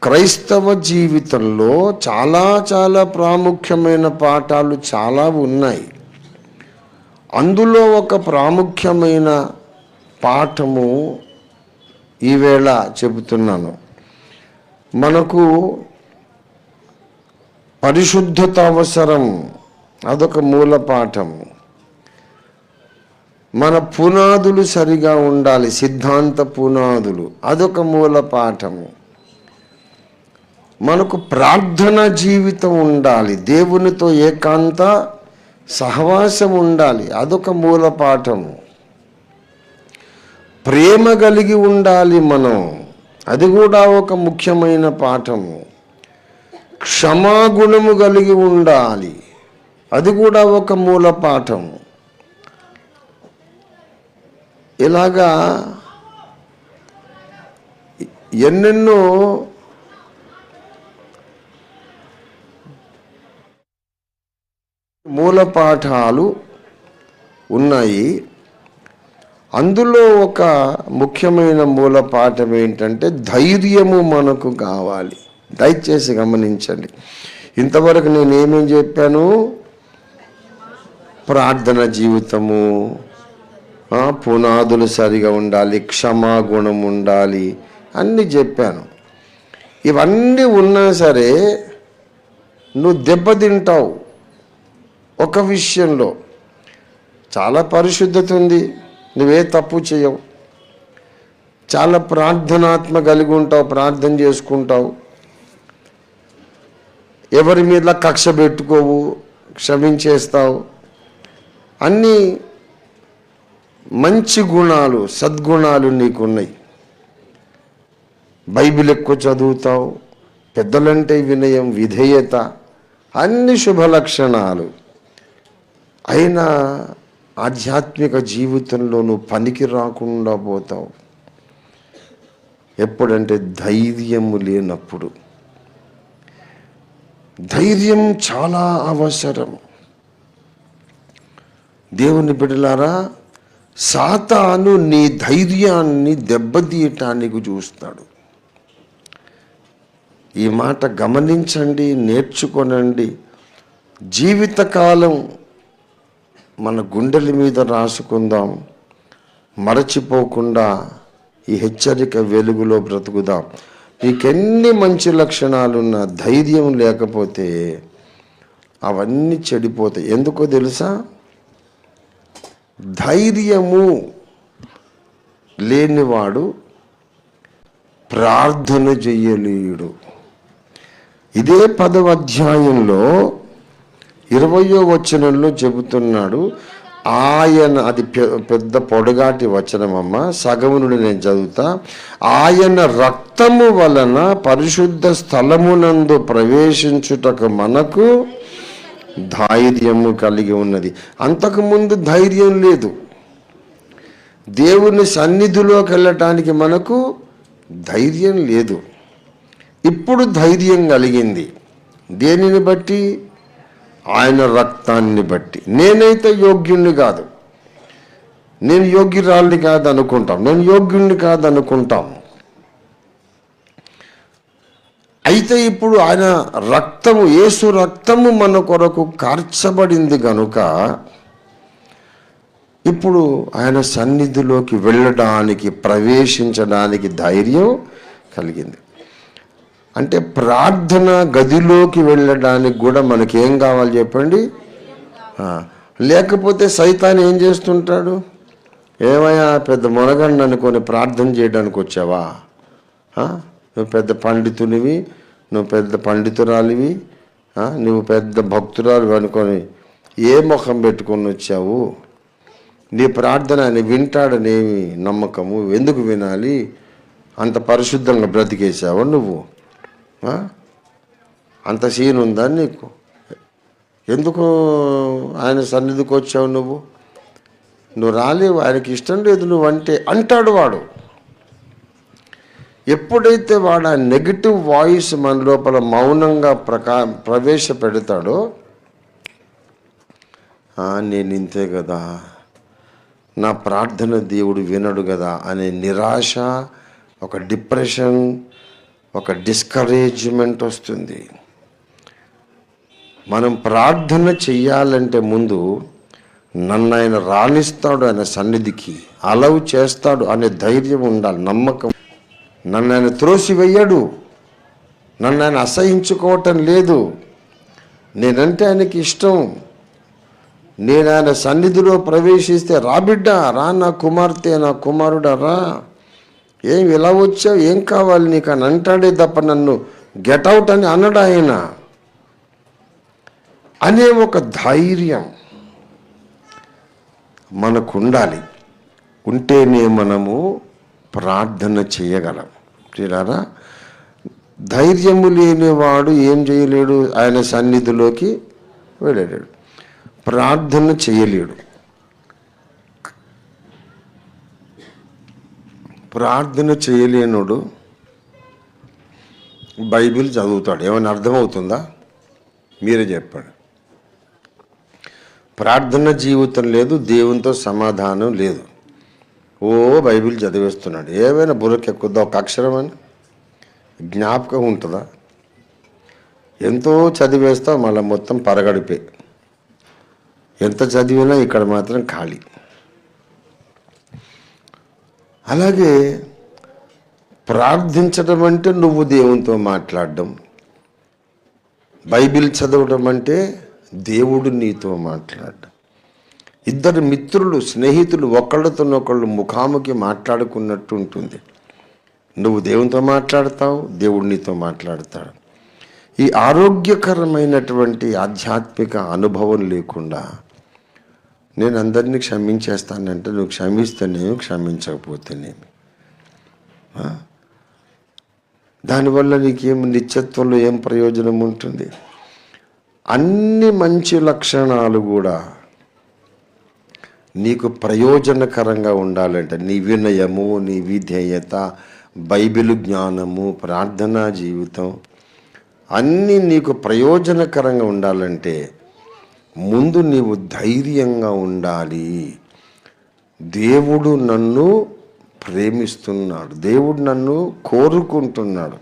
క్రైస్తవ జీవితంలో చాలా చాలా ప్రాముఖ్యమైన పాఠాలు చాలా ఉన్నాయి. అందులో ఒక ప్రాముఖ్యమైన పాఠము ఈవేళ చెబుతున్నాను. మనకు పరిశుద్ధత అవసరం, అదొక మూల పాఠం. మన పునాదులు సరిగా ఉండాలి, సిద్ధాంత పునాదులు, అదొక మూల పాఠము. మనకు ప్రార్థన జీవితం ఉండాలి, దేవునితో ఏకాంత సహవాసం ఉండాలి, అదొక మూల పాఠము. ప్రేమ కలిగి ఉండాలి మనం, అది కూడా ఒక ముఖ్యమైన పాఠము. క్షమాగుణము కలిగి ఉండాలి, అది కూడా ఒక మూల పాఠము. ఇలాగా ఎన్నెన్నో మూల పాఠాలు ఉన్నాయి. అందులో ఒక ముఖ్యమైన మూల పాఠం ఏంటంటే ధైర్యము మనకు కావాలి. దయచేసి గమనించండి. ఇంతవరకు నేను ఏమేం చెప్పాను? ప్రార్థన జీవితము, పునాదులు సరిగా ఉండాలి, క్షమాగుణం ఉండాలి, అన్నీ చెప్పాను. ఇవన్నీ ఉన్నా సరే నువ్వు దెబ్బతింటావు ఒక విషయంలో. చాలా పరిశుద్ధత ఉంది, నువ్వే తప్పు చేయవు, చాలా ప్రార్థనాత్మ కలిగి ఉంటావు, ప్రార్థన చేసుకుంటావు, ఎవరి మీద కక్ష పెట్టుకోవు, క్షమించేస్తావు, అన్నీ మంచి గుణాలు, సద్గుణాలు నీకున్నాయి. బైబిల్ ఎక్కువ చదువుతావు, పెద్దలంటే వినయం, విధేయత, అన్ని శుభ లక్షణాలు. అయినా ఆధ్యాత్మిక జీవితంలో నువ్వు పనికి రాకుండా పోతావు. ఎప్పుడంటే ధైర్యము లేనప్పుడు. ధైర్యం చాలా అవసరం. దేవుని బిడ్డలారా, సాతాను నీ ధైర్యాన్ని దెబ్బతీయటానికి చూస్తాడు. ఈ మాట గమనించండి, నేర్చుకొనండి. జీవితకాలం మన గుండెల మీద రాసుకుందాం, మరచిపోకుండా ఈ హెచ్చరిక వెలుగులో బ్రతుకుదాం. నీకెన్ని మంచి లక్షణాలున్నా ధైర్యం లేకపోతే అవన్నీ చెడిపోతాయి. ఎందుకో తెలుసా? ధైర్యము లేనివాడు ప్రార్థన చెయ్యలేడు. ఇదే 10వ అధ్యాయంలో 20వ వచనంలో చెబుతున్నాడు. ఆయన, అది పెద్ద పొడగాటి వచనమమ్మ, సగము నుండి నేను చదువుతా. ఆయన రక్తము వలన పరిశుద్ధ స్థలమునందు ప్రవేశించుటకు మనకు ధైర్యము కలిగి ఉన్నది. అంతకుముందు ధైర్యం లేదు. దేవుని సన్నిధిలోకి వెళ్ళటానికి మనకు ధైర్యం లేదు. ఇప్పుడు ధైర్యం కలిగింది. దేనిని బట్టి? ఆయన రక్తాన్ని బట్టి. నేనైతే యోగ్యుణ్ణి కాదు, నేను యోగ్యురాలిని కాదు అనుకుంటాం, నేను యోగ్యుణ్ణి కాదు అనుకుంటాం. అయితే ఇప్పుడు ఆయన రక్తము, యేసు రక్తము మన కొరకు కార్చబడింది కనుక ఇప్పుడు ఆయన సన్నిధిలోకి వెళ్ళడానికి, ప్రవేశించడానికి ధైర్యం కలిగింది. అంటే ప్రార్థన గదిలోకి వెళ్ళడానికి కూడా మనకేం కావాలి చెప్పండి? లేకపోతే సైతాన్ ఏం చేస్తుంటాడు? ఏమయ్యా పెద్ద మొనగండి అనుకొని ప్రార్థన చేయడానికి వచ్చావా? నువ్వు పెద్ద పండితునివి, నువ్వు పెద్ద పండితురాలివి, నువ్వు పెద్ద భక్తురాలు అనుకొని ఏ ముఖం పెట్టుకొని వచ్చావు? నీ ప్రార్థన ఆయన వింటాడనేమి నమ్మకము? ఎందుకు వినాలి? అంత పరిశుద్ధంగా బ్రతికేసావా నువ్వు? అంత సీన్ ఉందా నీకు? ఎందుకు ఆయన సన్నిధికి వచ్చావు? నువ్వు రాలేవు, ఆయనకి ఇష్టం లేదు నువ్వంటే అంటాడు వాడు. ఎప్పుడైతే వాడు ఆ నెగిటివ్ వాయిస్ మన లోపల మౌనంగా ప్రవేశపెడతాడో, నేను ఇంతే కదా, నా ప్రార్థన దేవుడు వినడు కదా అనే నిరాశ, ఒక డిప్రెషన్, ఒక డిస్కరేజ్మెంట్ వస్తుంది. మనం ప్రార్థన చెయ్యాలంటే ముందు నన్ను ఆయన రాణిస్తాడు, ఆయన సన్నిధికి అలవ్ చేస్తాడు అనే ధైర్యం ఉండాలి, నమ్మకం. నన్ను ఆయన త్రోసివేయడు, నన్ను ఆయన అసహించుకోవటం లేదు. నేనంటే ఆయనకి ఇష్టం. నేను ఆయన సన్నిధిలో ప్రవేశిస్తే రా బిడ్డ, రా నా కుమార్తె, నా కుమారుడా రా, ఏం ఇలా వచ్చావు, ఏం కావాలి నీకు అని అంటాడే తప్ప నన్ను గెట్అవుట్ అని అన్నాడు ఆయన అనే ఒక ధైర్యం మనకు ఉండాలి. ఉంటేనే మనము ప్రార్థన చేయగలం. చూడారా, ధైర్యము లేనివాడు ఏం చేయలేడు, ఆయన సన్నిధిలోకి వెళ్ళలేడు, ప్రార్థన చేయలేడు. ప్రార్థన చేయలేనుడు బైబిల్ చదువుతాడు, ఏమైనా అర్థమవుతుందా? మీరే చెప్పండి. ప్రార్థన జీవితం లేదు, దేవునితో సమాధానం లేదు. ఓ బైబిల్ చదివేస్తున్నాడు, ఏమైనా బుర్రకెక్కుద్దా ఒక అక్షరం అని జ్ఞాపకం ఉంటుందా? ఎంతో చదివేస్తా మళ్ళీ మొత్తం పరగడిపే. ఎంత చదివినా ఇక్కడ మాత్రం ఖాళీ. అలాగే ప్రార్థించడం అంటే నువ్వు దేవునితో మాట్లాడడం, బైబిల్ చదవడం అంటే దేవుడు నీతో మాట్లాడడం. ఇద్దరు మిత్రులు, స్నేహితులు ఒకళ్ళతోనొకళ్ళు ముఖాముఖి మాట్లాడుకున్నట్టు ఉంటుంది. నువ్వు దేవునితో మాట్లాడతావు, దేవుడు నీతో మాట్లాడతాడు. ఈ ఆరోగ్యకరమైనటువంటి ఆధ్యాత్మిక అనుభవం లేకుండా నేను అందరినీ క్షమించేస్తానంటే నువ్వు క్షమిస్తేనేమి, క్షమించకపోతేనేమి, దానివల్ల నీకేం నిత్యత్వంలో ఏం ప్రయోజనం ఉంటుంది? అన్ని మంచి లక్షణాలు కూడా నీకు ప్రయోజనకరంగా ఉండాలంటే నీ వినయము, నీ విధేయత, బైబిల్ జ్ఞానము, ప్రార్థనా జీవితం అన్నీ నీకు ప్రయోజనకరంగా ఉండాలంటే ముందు నీవు ధైర్యంగా ఉండాలి. దేవుడు నన్ను ప్రేమిస్తున్నాడు, దేవుడు నన్ను కోరుకుంటున్నాడు,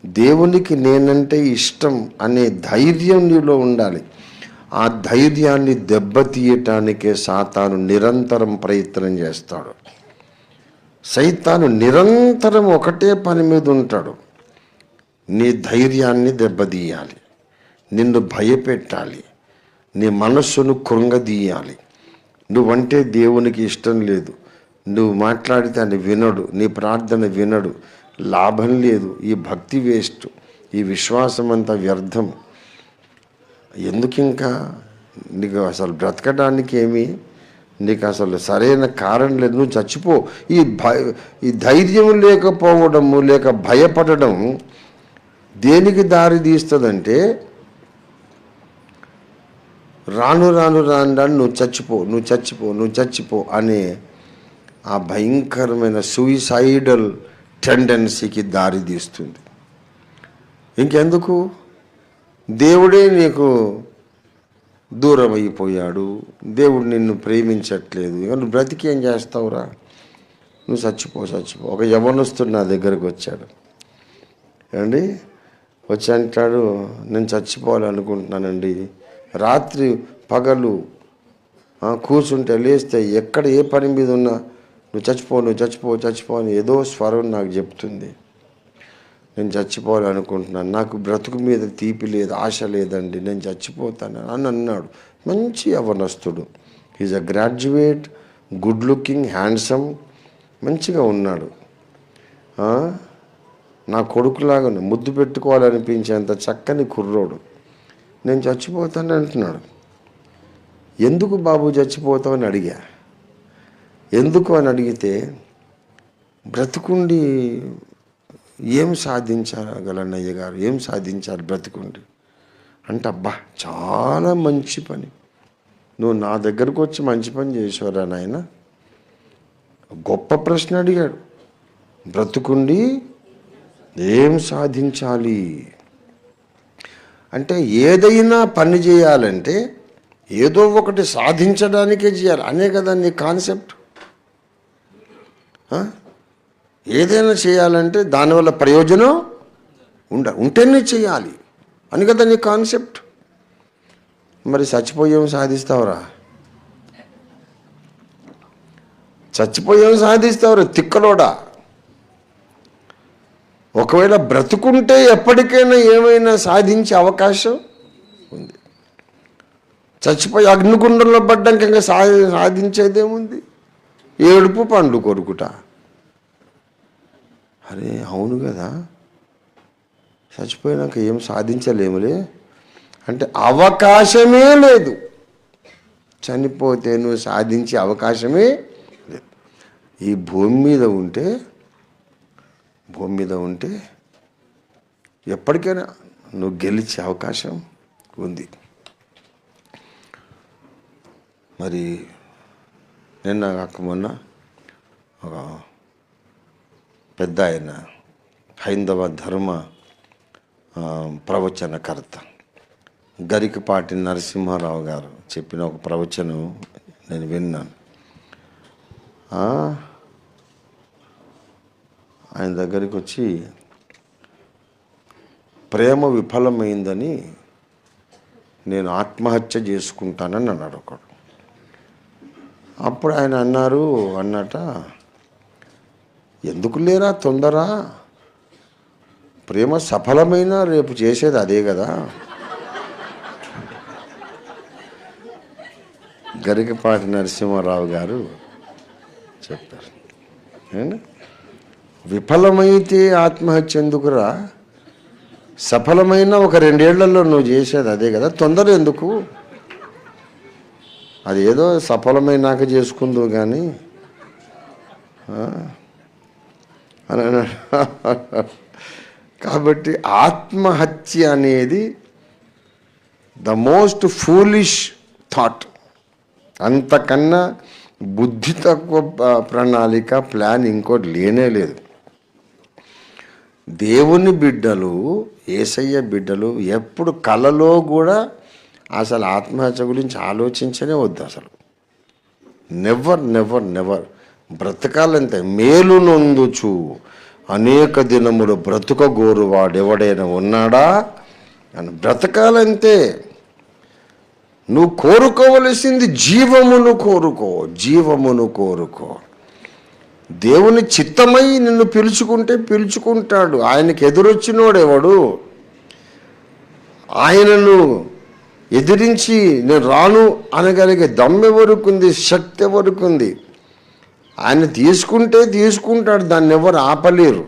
దేవునికి నేనంటే ఇష్టం అనే ధైర్యం నీలో ఉండాలి. ఆ ధైర్యాన్ని దెబ్బతీయటానికే సాతాను నిరంతరం ప్రయత్నం చేస్తాడు. సైతాను నిరంతరం ఒకటే పని మీద ఉంటాడు, నీ ధైర్యాన్ని దెబ్బతీయాలి, నిన్ను భయపెట్టాలి, నీ మనస్సును కృంగదీయాలి. నువ్వంటే దేవునికి ఇష్టం లేదు, నువ్వు మాట్లాడితే ఆయన వినడు, నీ ప్రార్థన వినడు, లాభం లేదు, ఈ భక్తి వేస్ట్, ఈ విశ్వాసం అంతా వ్యర్థం, ఎందుకు ఇంకా నీకు అసలు బ్రతకడానికి ఏమి, నీకు అసలు సరైన కారణం లేదు, నువ్వు చచ్చిపో. ఈ ధైర్యం లేకపోవడము, లేక భయపడడం దేనికి దారి తీస్తుందంటే రాను రాను రాను రాను నువ్వు చచ్చిపో, నువ్వు చచ్చిపో, నువ్వు చచ్చిపో అనే ఆ భయంకరమైన సూయిసైడల్ టెండెన్సీకి దారి తీస్తుంది. ఇంకెందుకు? దేవుడే నీకు దూరం అయిపోయాడు, దేవుడు నిన్ను ప్రేమించట్లేదు, ఇక నువ్వు బ్రతికి ఏం చేస్తావురా? నువ్వు చచ్చిపో. ఒక యవ్వనస్తుడు నా దగ్గరకు వచ్చాడు, ఏమండి వచ్చి అంటాడు, నేను చచ్చిపోవాలనుకుంటున్నానండి, రాత్రి పగలు కూర్చుంటే లేస్తే ఎక్కడ ఏ పని మీద ఉన్నా నువ్వు చచ్చిపో అని ఏదో స్వరం నాకు చెప్తుంది, నేను చచ్చిపోవాలనుకుంటున్నాను, నాకు బ్రతుకు మీద తీపి లేదు, ఆశ లేదండి, నేను చచ్చిపోతాను అని అన్నాడు. మంచి యవ్వనస్తుడు, is a graduate, good looking, handsome, మంచిగా ఉన్నాడు. నా కొడుకులాగా ముద్దు పెట్టుకోవాలనిపించేంత చక్కని కుర్రోడు. నేను చచ్చిపోతాను అంటున్నాడు. ఎందుకు బాబు చచ్చిపోతావు అని అడిగా. ఎందుకు అని అడిగితే, బ్రతుకుండి ఏం సాధించగలను అయ్య గారు, ఏం సాధించాలి బ్రతుకుండి అంటే, అబ్బా చాలా మంచి పని, నువ్వు నా దగ్గరకు వచ్చి మంచి పని చేసేవారా నాయన? గొప్ప ప్రశ్న అడిగాడు. బ్రతుకుండి ఏం సాధించాలి అంటే, ఏదైనా పని చేయాలంటే ఏదో ఒకటి సాధించడానికే చేయాలి అనే కదా నీ కాన్సెప్ట్. ఏదైనా చేయాలంటే దానివల్ల ప్రయోజనం ఉంటేనే చేయాలి అని కదా నీ కాన్సెప్ట్. మరి చచ్చిపోయేం సాధిస్తావురా? చచ్చిపోయేం సాధిస్తావురా తిక్కలోడా? ఒకవేళ బ్రతుకుంటే ఎప్పటికైనా ఏమైనా సాధించే అవకాశం ఉంది. చచ్చిపోయి అగ్నిగుండంలో పడ్డాక ఇంకా సాధించేదేముంది? ఏడుపు పండ్లు కొరుకుట. అరే అవును కదా, చచ్చిపోయినాక ఏం సాధించలేములే అంటే అవకాశమే లేదు. చనిపోతే నువ్వు సాధించే అవకాశమే లేదు. ఈ భూమి మీద ఉంటే ఎప్పటికైనా నువ్వు గెలిచే అవకాశం ఉంది. మరి నిన్న కాక మొన్న ఒక పెద్ద ఆయన హైందవ ధర్మ ప్రవచనకర్త గరికపాటి నరసింహారావు గారు చెప్పిన ఒక ప్రవచనం నేను విన్నాను. ఆయన దగ్గరికి వచ్చి ప్రేమ విఫలమైందని నేను ఆత్మహత్య చేసుకుంటానని అన్నాడు ఒకడు. అప్పుడు ఆయన అన్నట ఎందుకు లేరా తొందర, ప్రేమ సఫలమైనా రేపు చేసేది అదే కదా. గరికపాటి నరసింహారావు గారు చెప్పారు. విఫలమైతే ఆత్మహత్య ఎందుకురా, సఫలమైన ఒక 2 ఏళ్లలో నువ్వు చేసేది అదే కదా, తొందర ఎందుకు, అది ఏదో సఫలమైనాక చేసుకుందు కానీ కాబట్టి ఆత్మహత్య అనేది ద మోస్ట్ ఫూలిష్ థాట్. అంతకన్నా బుద్ధి తక్కువ ప్రణాళిక ప్లాన్ ఇంకోటి లేనే లేదు. దేవుని బిడ్డలు, యేసయ్య బిడ్డలు ఎప్పుడు కలలో కూడా అసలు ఆత్మహత్య గురించి ఆలోచించనే వద్దు. అసలు నెవర్ నెవర్ నెవర్. బ్రతకాలంతే. మేలు నొందుచు అనేక దినములు బ్రతుకగోరు వాడెవడైనా ఉన్నాడా అని బ్రతకాలంతే. నువ్వు కోరుకోవలసింది జీవమును కోరుకో. దేవుని చిత్తమై నిన్ను పిలుచుకుంటాడు. ఆయనకి ఎదురొచ్చినోడెవడు? ఆయనను ఎదిరించి నేను రాను అనగలిగే దమ్మెవరకుంది, శక్తి ఎవరికుంది? ఆయన తీసుకుంటాడు, దాన్ని ఎవరు ఆపలేరు.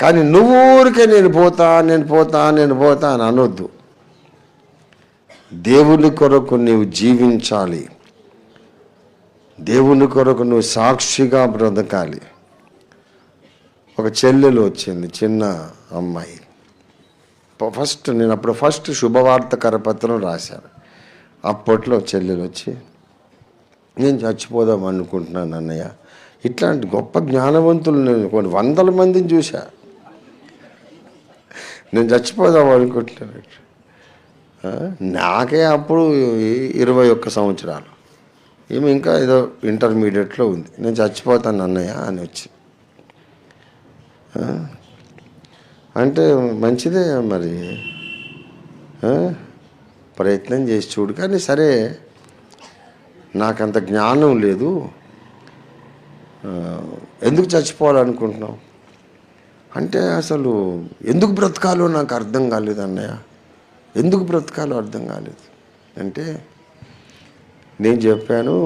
కానీ నువ్వు ఊరికే నేను పోతా అని అనొద్దు. దేవుని కొరకు నీవు జీవించాలి. దేవుని కొరకు నువ్వు సాక్షిగా బ్రతకాలి. ఒక చెల్లెలు వచ్చింది, చిన్న అమ్మాయి. నేను ఫస్ట్ శుభవార్త కరపత్రం రాశాను. అప్పట్లో చెల్లెలు వచ్చి నేను చచ్చిపోదాం అనుకుంటున్నాను అన్నయ్య. ఇట్లాంటి గొప్ప జ్ఞానవంతులు నేను కొన్ని 100 మందిని చూశా. నేను చచ్చిపోదాం అనుకుంటున్నాను. నాకే అప్పుడు 21 సంవత్సరాలు, ఈమె ఇంకా ఏదో ఇంటర్మీడియట్లో ఉంది. నేను చచ్చిపోతాను అన్నయ్య అని వచ్చి అంటే మంచిదే మరి, ప్రయత్నం చేసి చూడు. కానీ సరే నాకంత జ్ఞానం లేదు, ఎందుకు చచ్చిపోవాలనుకుంటున్నావు అంటే అసలు ఎందుకు బ్రతకాలో నాకు అర్థం కాలేదు అన్నయ్య, ఎందుకు బ్రతకాలో అర్థం కాలేదు అంటే నేను చెప్పాను,